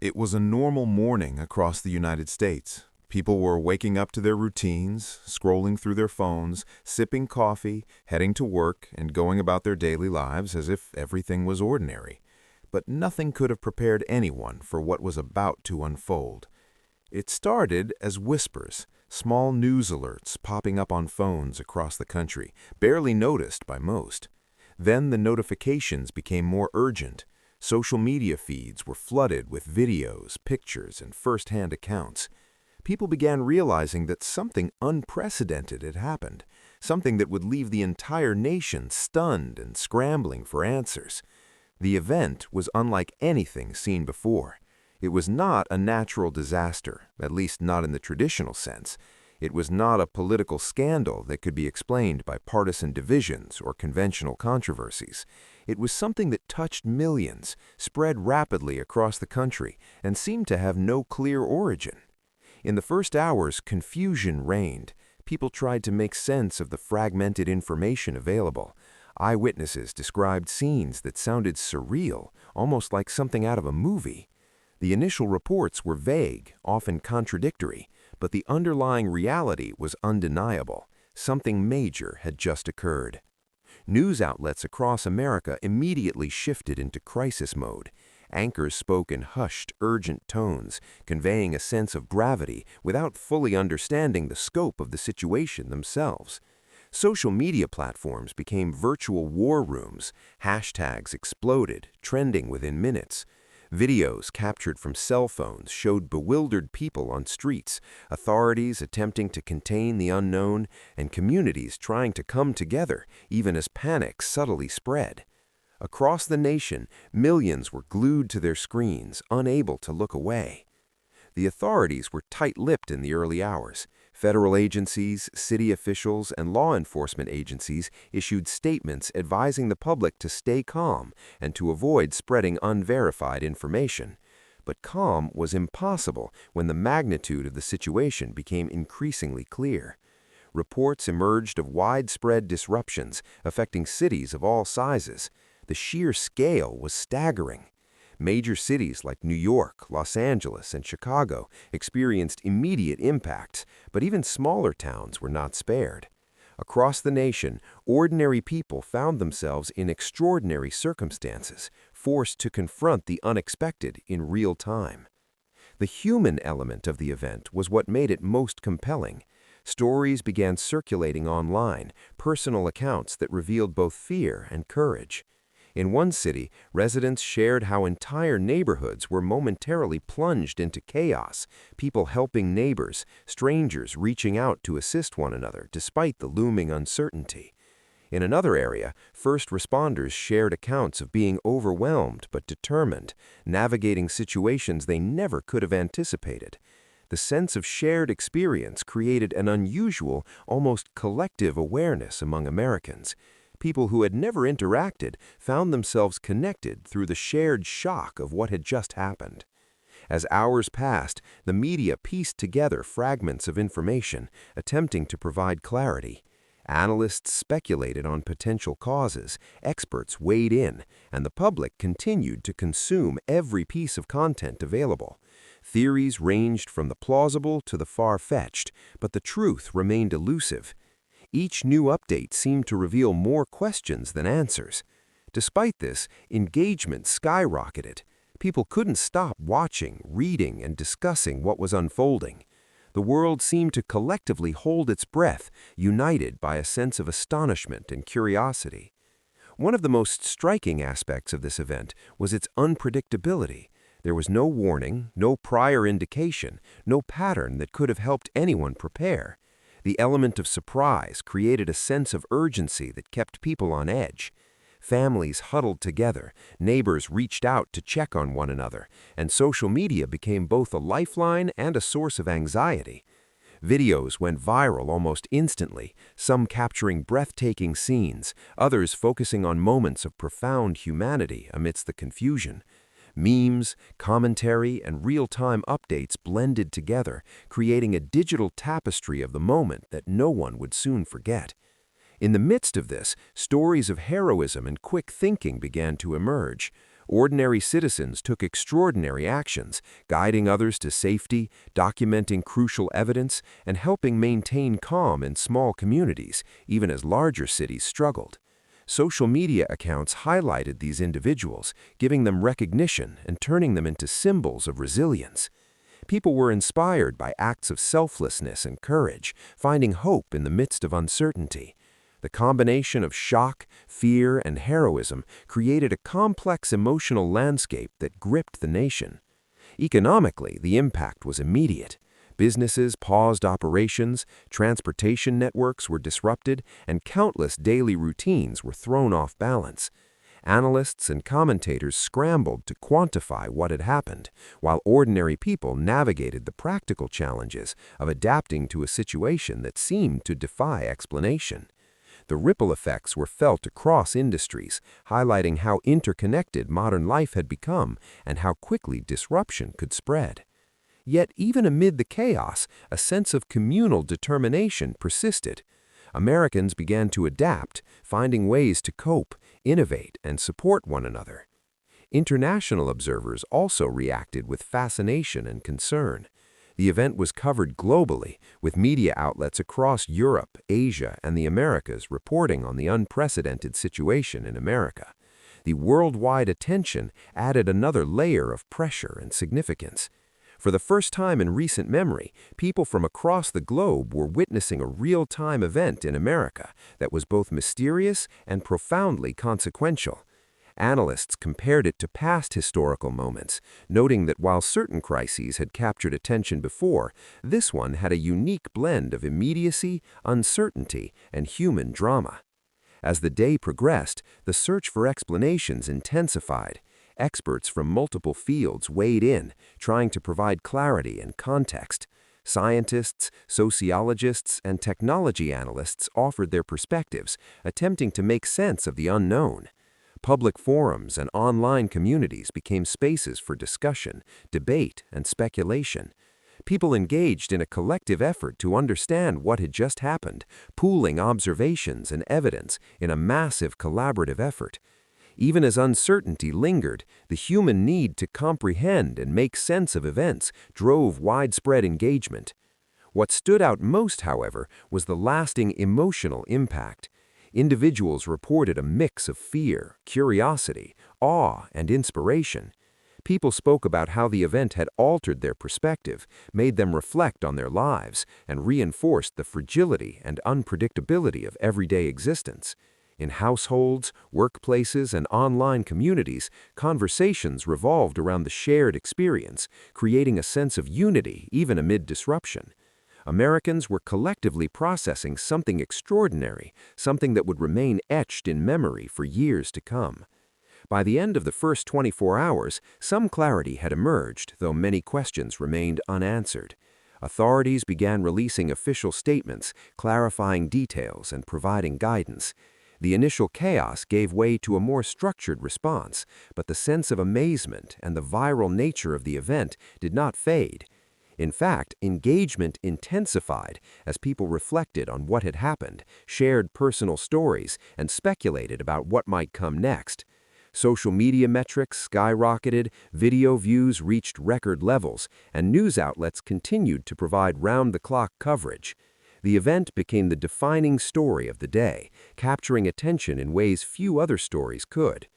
It was a normal morning across the United States. People were waking up to their routines, scrolling through their phones, sipping coffee, heading to work, and going about their daily lives as if everything was ordinary. But nothing could have prepared anyone for what was about to unfold. It started as whispers, small news alerts popping up on phones across the country, barely noticed by most. Then the notifications became more urgent. Social media feeds were flooded with videos, pictures, and first-hand accounts. People began realizing that something unprecedented had happened, something that would leave the entire nation stunned and scrambling for answers. The event was unlike anything seen before. It was not a natural disaster, at least not in the traditional sense. It was not a political scandal that could be explained by partisan divisions or conventional controversies. It was something that touched millions, spread rapidly across the country, and seemed to have no clear origin. In the first hours, confusion reigned. People tried to make sense of the fragmented information available. Eyewitnesses described scenes that sounded surreal, almost like something out of a movie. The initial reports were vague, often contradictory, but the underlying reality was undeniable. Something major had just occurred. News outlets across America immediately shifted into crisis mode. Anchors spoke in hushed, urgent tones, conveying a sense of gravity without fully understanding the scope of the situation themselves. Social media platforms became virtual war rooms. Hashtags exploded, trending within minutes. Videos captured from cell phones showed bewildered people on streets, authorities attempting to contain the unknown, and communities trying to come together, even as panic subtly spread. Across the nation, millions were glued to their screens, unable to look away. The authorities were tight-lipped in the early hours. Federal agencies, city officials, and law enforcement agencies issued statements advising the public to stay calm and to avoid spreading unverified information. But calm was impossible when the magnitude of the situation became increasingly clear. Reports emerged of widespread disruptions affecting cities of all sizes. The sheer scale was staggering. Major cities like New York, Los Angeles, and Chicago experienced immediate impacts, but even smaller towns were not spared. Across the nation, ordinary people found themselves in extraordinary circumstances, forced to confront the unexpected in real time. The human element of the event was what made it most compelling. Stories began circulating online, personal accounts that revealed both fear and courage. In one city, residents shared how entire neighborhoods were momentarily plunged into chaos, people helping neighbors, strangers reaching out to assist one another despite the looming uncertainty. In another area, first responders shared accounts of being overwhelmed but determined, navigating situations they never could have anticipated. The sense of shared experience created an unusual, almost collective awareness among Americans. People who had never interacted found themselves connected through the shared shock of what had just happened. As hours passed, the media pieced together fragments of information, attempting to provide clarity. Analysts speculated on potential causes, experts weighed in, and the public continued to consume every piece of content available. Theories ranged from the plausible to the far-fetched, but the truth remained elusive. Each new update seemed to reveal more questions than answers. Despite this, engagement skyrocketed. People couldn't stop watching, reading, and discussing what was unfolding. The world seemed to collectively hold its breath, united by a sense of astonishment and curiosity. One of the most striking aspects of this event was its unpredictability. There was no warning, no prior indication, no pattern that could have helped anyone prepare. The element of surprise created a sense of urgency that kept people on edge. Families huddled together, neighbors reached out to check on one another, and social media became both a lifeline and a source of anxiety. Videos went viral almost instantly, some capturing breathtaking scenes, others focusing on moments of profound humanity amidst the confusion. Memes, commentary, and real-time updates blended together, creating a digital tapestry of the moment that no one would soon forget. In the midst of this, stories of heroism and quick thinking began to emerge. Ordinary citizens took extraordinary actions, guiding others to safety, documenting crucial evidence, and helping maintain calm in small communities, even as larger cities struggled. Social media accounts highlighted these individuals, giving them recognition and turning them into symbols of resilience. People were inspired by acts of selflessness and courage, finding hope in the midst of uncertainty. The combination of shock, fear, and heroism created a complex emotional landscape that gripped the nation. Economically, the impact was immediate. Businesses paused operations, transportation networks were disrupted, and countless daily routines were thrown off balance. Analysts and commentators scrambled to quantify what had happened, while ordinary people navigated the practical challenges of adapting to a situation that seemed to defy explanation. The ripple effects were felt across industries, highlighting how interconnected modern life had become and how quickly disruption could spread. Yet, even amid the chaos, a sense of communal determination persisted. Americans began to adapt, finding ways to cope, innovate, and support one another. International observers also reacted with fascination and concern. The event was covered globally, with media outlets across Europe, Asia, and the Americas reporting on the unprecedented situation in America. The worldwide attention added another layer of pressure and significance. For the first time in recent memory, people from across the globe were witnessing a real-time event in America that was both mysterious and profoundly consequential. Analysts compared it to past historical moments, noting that while certain crises had captured attention before, this one had a unique blend of immediacy, uncertainty, and human drama. As the day progressed, the search for explanations intensified. Experts from multiple fields weighed in, trying to provide clarity and context. Scientists, sociologists, and technology analysts offered their perspectives, attempting to make sense of the unknown. Public forums and online communities became spaces for discussion, debate, and speculation. People engaged in a collective effort to understand what had just happened, pooling observations and evidence in a massive collaborative effort. Even as uncertainty lingered, the human need to comprehend and make sense of events drove widespread engagement. What stood out most, however, was the lasting emotional impact. Individuals reported a mix of fear, curiosity, awe, and inspiration. People spoke about how the event had altered their perspective, made them reflect on their lives, and reinforced the fragility and unpredictability of everyday existence. In households, workplaces, and online communities, conversations revolved around the shared experience, creating a sense of unity even amid disruption. Americans were collectively processing something extraordinary, something that would remain etched in memory for years to come. By the end of the first 24 hours, some clarity had emerged, though many questions remained unanswered. Authorities began releasing official statements, clarifying details, and providing guidance. The initial chaos gave way to a more structured response, but the sense of amazement and the viral nature of the event did not fade. In fact, engagement intensified as people reflected on what had happened, shared personal stories, and speculated about what might come next. Social media metrics skyrocketed, video views reached record levels, and news outlets continued to provide round-the-clock coverage. The event became the defining story of the day, capturing attention in ways few other stories could.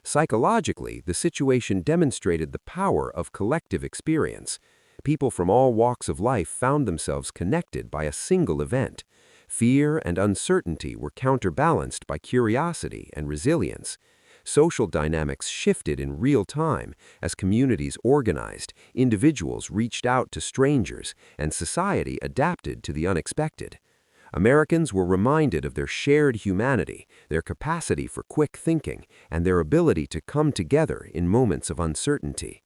Psychologically, the situation demonstrated the power of collective experience. People from all walks of life found themselves connected by a single event. Fear and uncertainty were counterbalanced by curiosity and resilience. Social dynamics shifted in real time as communities organized, individuals reached out to strangers, and society adapted to the unexpected. Americans were reminded of their shared humanity, their capacity for quick thinking, and their ability to come together in moments of uncertainty.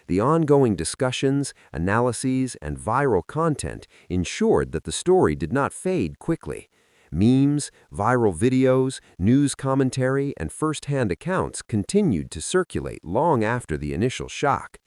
The ongoing discussions, analyses, and viral content ensured that the story did not fade quickly. Memes, viral videos, news commentary, and first-hand accounts continued to circulate long after the initial shock.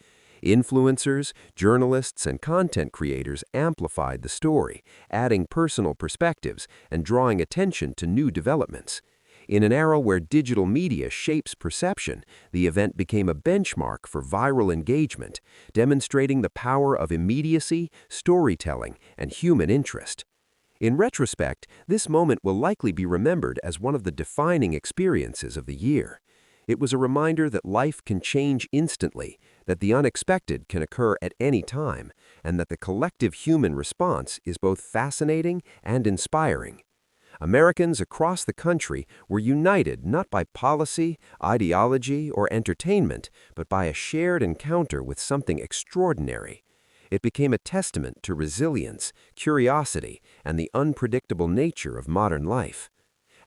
Influencers, journalists, and content creators amplified the story, adding personal perspectives and drawing attention to new developments. In an era where digital media shapes perception, the event became a benchmark for viral engagement, demonstrating the power of immediacy, storytelling, and human interest. In retrospect, this moment will likely be remembered as one of the defining experiences of the year. It was a reminder that life can change instantly, that the unexpected can occur at any time, and that the collective human response is both fascinating and inspiring. Americans across the country were united not by policy, ideology, or entertainment, but by a shared encounter with something extraordinary. It became a testament to resilience, curiosity, and the unpredictable nature of modern life.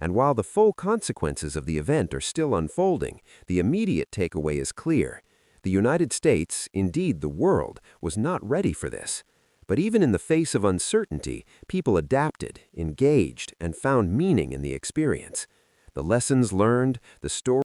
And while the full consequences of the event are still unfolding, the immediate takeaway is clear. The United States, indeed the world, was not ready for this. But even in the face of uncertainty, people adapted, engaged, and found meaning in the experience. The lessons learned, the stories